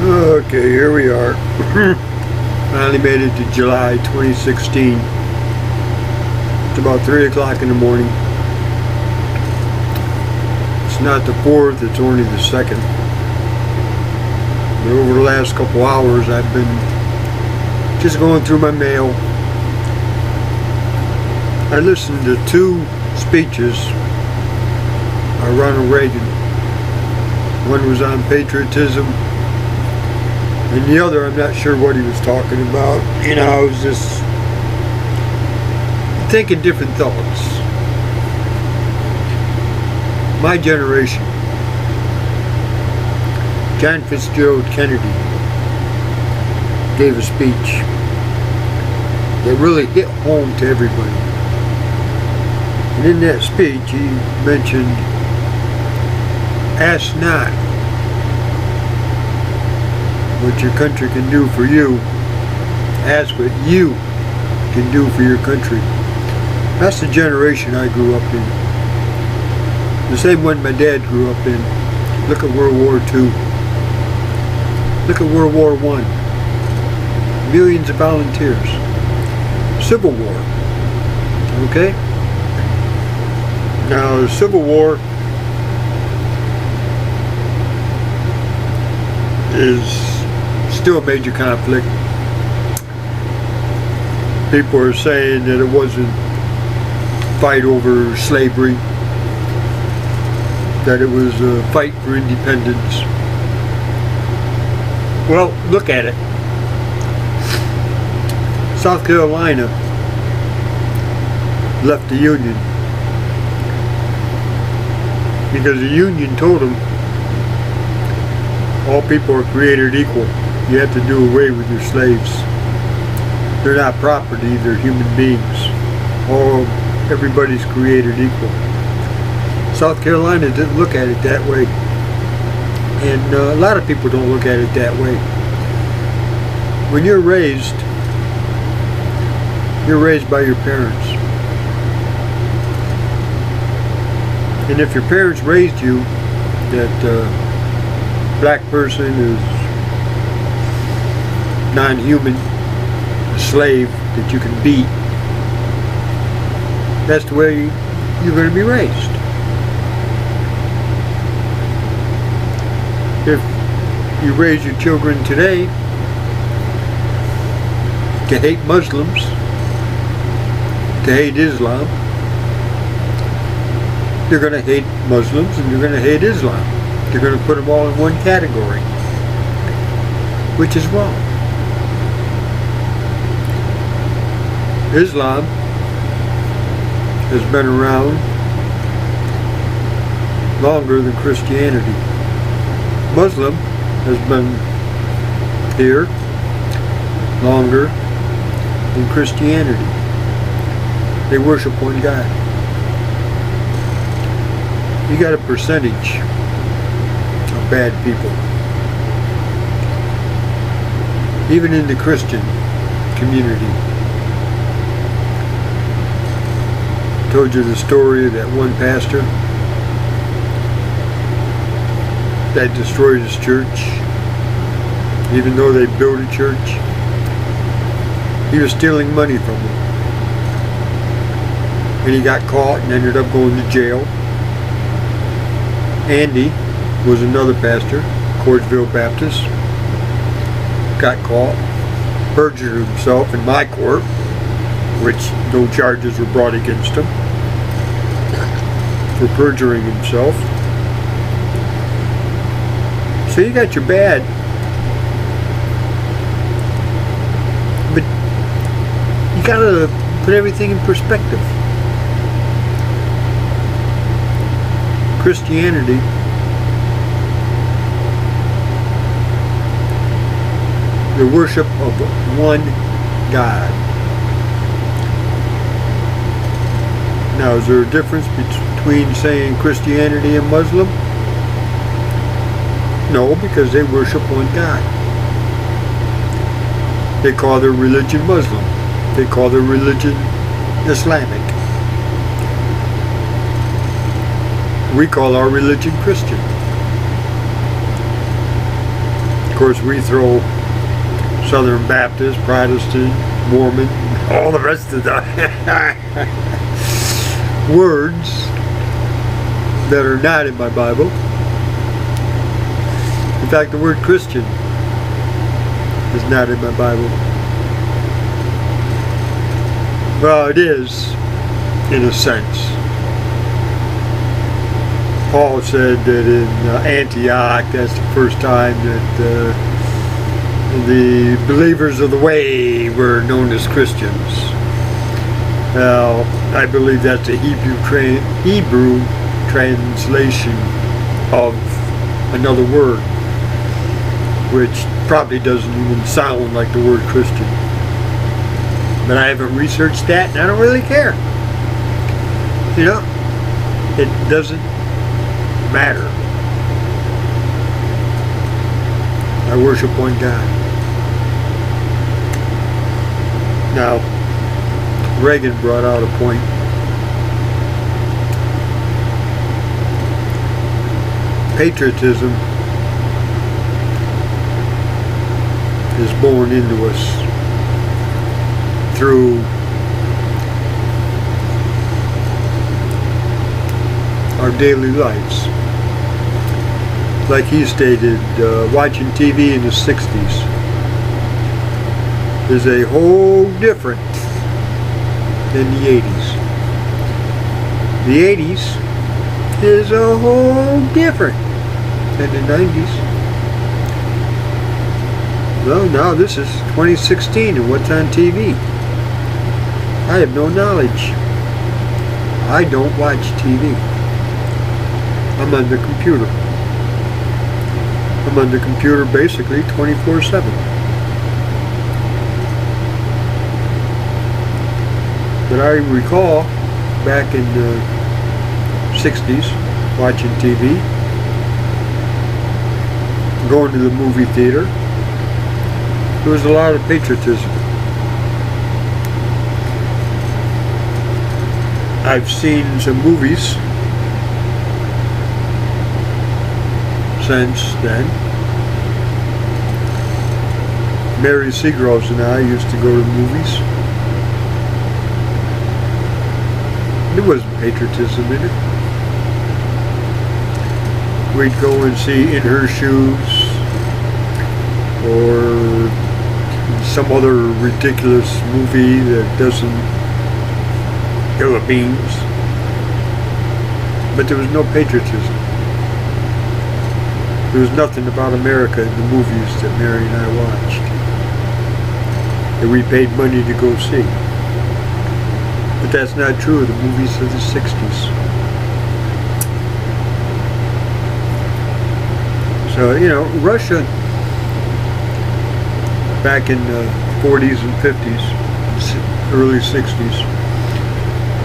Okay, here we are. Finally made it to July 2016. It's about 3 o'clock in the morning. It's not the 4th, it's only the 2nd. But over the last couple hours I've been just going through my mail. I listened to 2 speeches by Ronald Reagan. One was on patriotism, and the other, I'm not sure what he was talking about. You know, I was just thinking different thoughts. My generation, John Fitzgerald Kennedy gave a speech that really hit home to everybody. And in that speech, he mentioned, ask not what your country can do for you, ask what you can do for your country. That's the generation I grew up in. The same one my dad grew up in. Look at World War II. Look at World War I. Millions of volunteers. Civil War. Okay? Now, the Civil War is still a major conflict. People are saying that it wasn't a fight over slavery, that it was a fight for independence. Well, look at it. South Carolina left the Union because the Union told them all people are created equal. You have to do away with your slaves. They're not property, they're human beings. Everybody's created equal. South Carolina didn't look at it that way. And a lot of people don't look at it that way. When you're raised by your parents. And if your parents raised you that black person is non-human, a slave that you can beat, that's the way you're going to be raised. If you raise your children today to hate Muslims, to hate Islam, you're going to hate Muslims and you're going to hate Islam. You're going to put them all in one category, which is wrong. Islam has been around longer than Christianity. Muslim has been here longer than Christianity. They worship one God. You got a percentage of bad people. Even in the Christian community. I told you the story of that one pastor that destroyed his church. Even though they built a church, he was stealing money from them. And he got caught and ended up going to jail. Andy was another pastor, Cordsville Baptist, got caught, perjured himself in my court, which no charges were brought against him for perjuring himself. So you got your bad, but you gotta put everything in perspective. Christianity the worship of one God. Now, is there a difference between saying Christianity and Muslim? No, because they worship one God. They call their religion Muslim. They call their religion Islamic. We call our religion Christian. course, we throw Southern Baptist, Protestant, Mormon, all the rest of the words that are not in my Bible. In fact, the word Christian is not in my Bible. Well, it is, in a sense. Paul said that in Antioch, that's the first time that the believers of the way were known as Christians. Well, I believe that's a Hebrew translation of another word, which probably doesn't even sound like the word Christian. But I haven't researched that, and I don't really care. You know, it doesn't matter. I worship one God. Now, Reagan brought out a point. Patriotism is born into us through our daily lives. Like he stated, watching TV in the 60s is a whole different than the 80s. The 80s is a whole different than the 90s. Well, now this is 2016 and what's on TV? I have no knowledge. I don't watch TV. I'm on the computer. I'm on the computer basically 24/7. But I recall back in the 60s watching TV, going to the movie theater. There was a lot of patriotism. I've seen some movies since then. Mary Seagroves and I used to go to the movies. There wasn't patriotism in it. We'd go and see In Her Shoes or some other ridiculous movie that doesn't kill a beans. But there was no patriotism. There was nothing about America in the movies that Mary and I watched that we paid money to go see. But that's not true of the movies of the 60s. So, you know, Russia, back in the 40s and 50s, early 60s,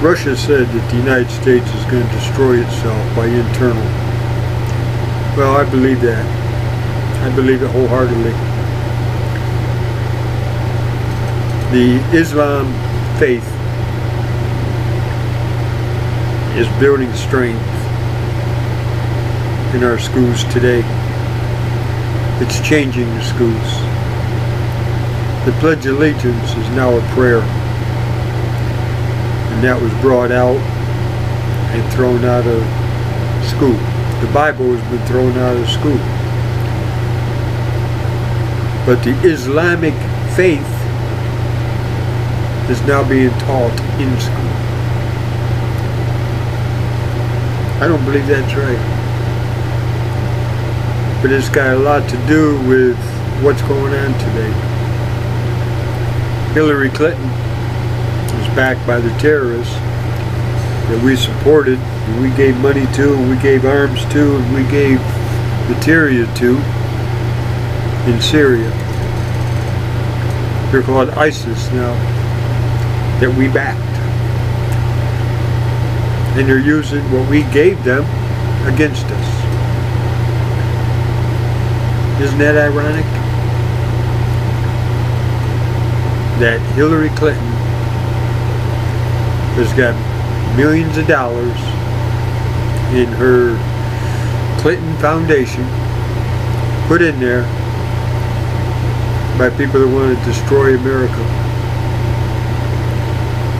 Russia said that the United States is going to destroy itself by internal. Well, I believe that. I believe it wholeheartedly. The Islam faith is building strength in our schools today. It's changing the schools. The Pledge of Allegiance is now a prayer, and that was brought out and thrown out of school. The Bible has been thrown out of school. But the Islamic faith is now being taught in school. I don't believe that's right. But it's got a lot to do with what's going on today. Hillary Clinton was backed by the terrorists that we supported, and we gave money to, and we gave arms to, and we gave material to in Syria. They're called ISIS now, that we backed. And they're using what we gave them against us. Isn't that ironic? That Hillary Clinton has got millions of dollars in her Clinton Foundation put in there by people that want to destroy America.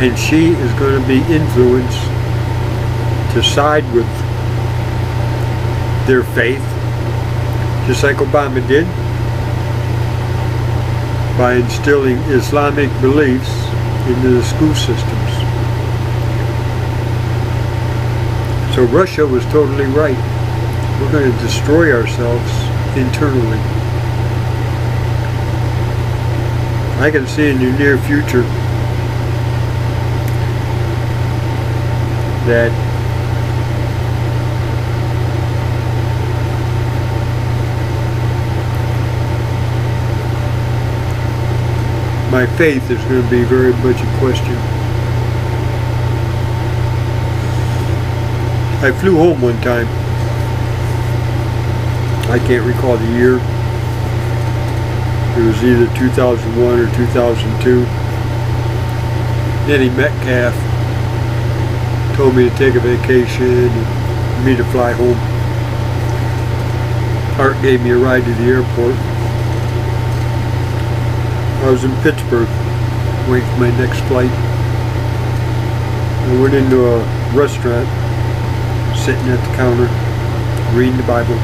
And she is going to be influenced to side with their faith, just like Obama did, by instilling Islamic beliefs into the school systems. So Russia was totally right. We're going to destroy ourselves internally. I can see in the near future that my faith is going to be very much in question. I flew home one time. I can't recall the year. It was either 2001 or 2002. Eddie Metcalf told me to take a vacation and me to fly home. Art gave me a ride to the airport. I was in Pittsburgh, waiting for my next flight. I went into a restaurant, sitting at the counter, reading the Bible.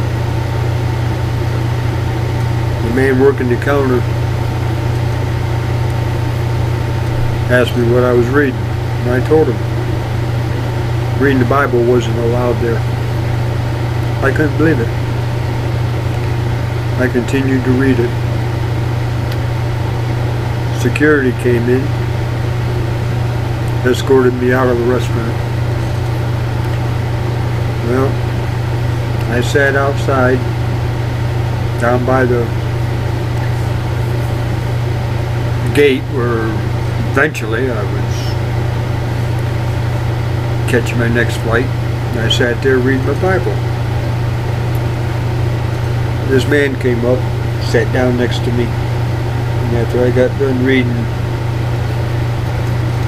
The man working the counter asked me what I was reading, and I told him reading the Bible wasn't allowed there. I couldn't believe it. I continued to read it. Security came in, escorted me out of the restaurant. Well, I sat outside, down by the gate where eventually I was catching my next flight. And I sat there reading my Bible. This man came up, sat down next to me. And after I got done reading,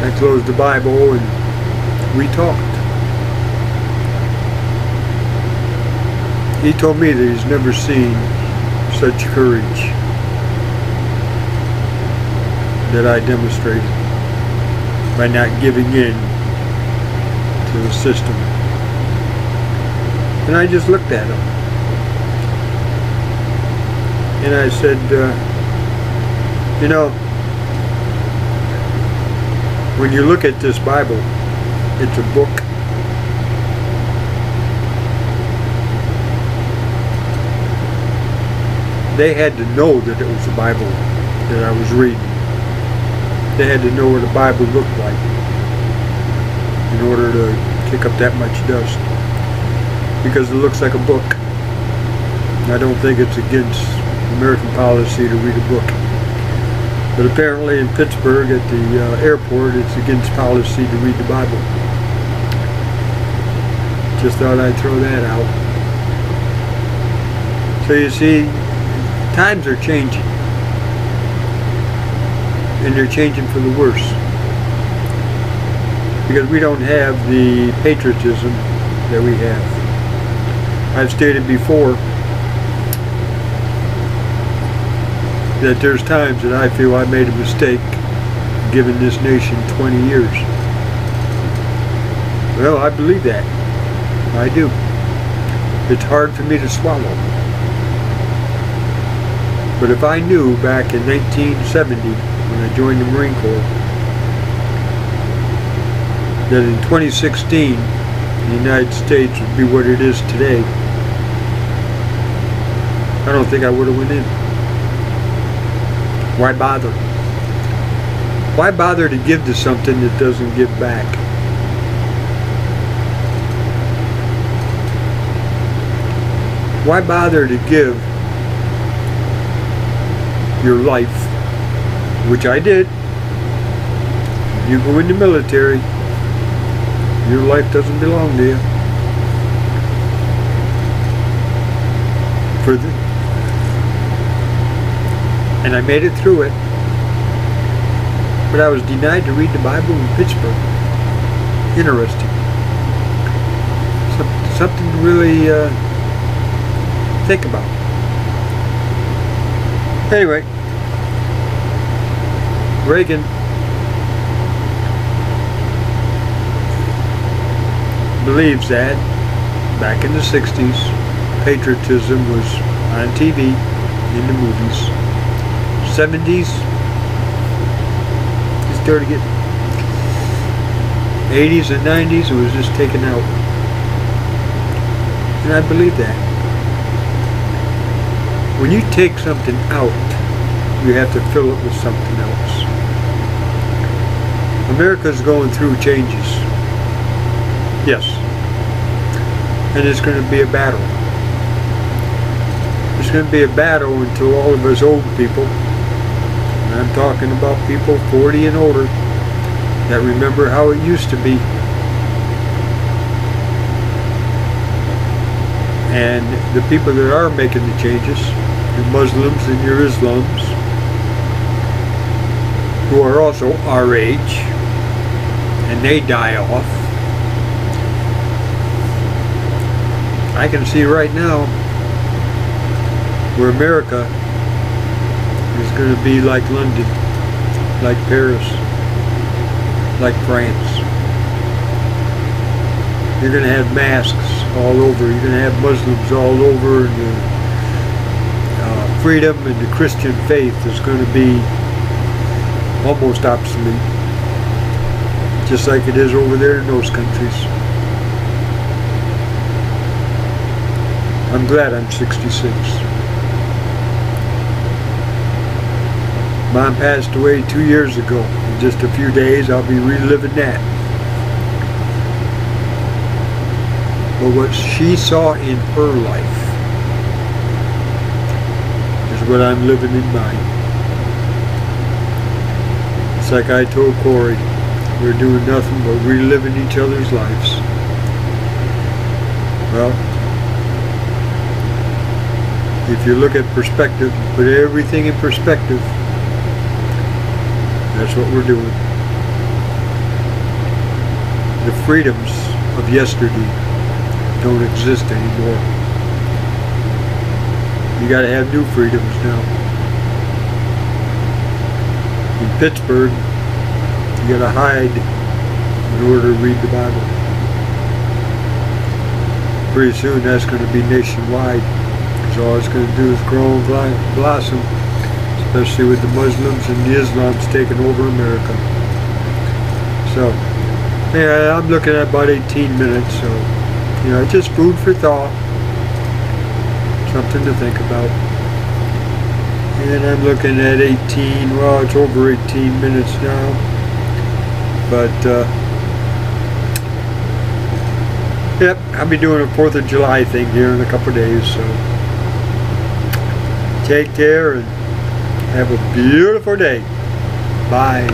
I closed the Bible and we talked. He told me that he's never seen such courage that I demonstrated by not giving in to the system. And I just looked at him. And I said, you know, when you look at this Bible, it's a book. They had to know that it was the Bible that I was reading. They had to know what a Bible looked like in order to kick up that much dust. Because it looks like a book. I don't think it's against American policy to read a book. But apparently in Pittsburgh at the airport, it's against policy to read the Bible. Just thought I'd throw that out. So you see, times are changing. And they're changing for the worse. Because we don't have the patriotism that we have. I've stated before that there's times that I feel I made a mistake giving this nation 20 years. Well, I believe that. I do. It's hard for me to swallow. But if I knew back in 1970, when I joined the Marine Corps, that in 2016, the United States would be what it is today, I don't think I would have went in. Why bother? Why bother to give to something that doesn't give back? Why bother to give your life, which I did? You go in the military, your life doesn't belong to you. And I made it through it, but I was denied to read the Bible in Pittsburgh. Interesting. Something to really think about. Anyway, Reagan believes that back in the 60s, patriotism was on TV, in the movies. 70s, it started getting. 80s and 90s, it was just taken out. And I believe that. When you take something out, you have to fill it with something else. America's going through changes. Yes. And it's going to be a battle. It's going to be a battle until all of us old people, and I'm talking about people 40 and older, that remember how it used to be. And the people that are making the changes, your Muslims and your Islams, who are also our age, and they die off. I can see right now where America is going to be like London, like Paris, like France. You're going to have masks all over. You're going to have Muslims all over, and the freedom and the Christian faith is going to be almost obsolete, just like it is over there in those countries. I'm glad I'm 66. Mom passed away 2 years ago. In just a few days, I'll be reliving that. But what she saw in her life is what I'm living in mine. It's like I told Corey, we're doing nothing but reliving each other's lives. Well, if you look at perspective, put everything in perspective, that's what we're doing. The freedoms of yesterday don't exist anymore. You gotta have new freedoms now. In Pittsburgh, you gotta hide in order to read the Bible. Pretty soon that's gonna be nationwide. Because all it's going to do is grow and blossom, especially with the Muslims and the Islams taking over America. So, yeah, I'm looking at about 18 minutes, so, you know, just food for thought, something to think about. And I'm looking at 18, well, it's over 18 minutes now, but, yep, I'll be doing a 4th of July thing here in a couple of days, so. Take care and have a beautiful day. Bye.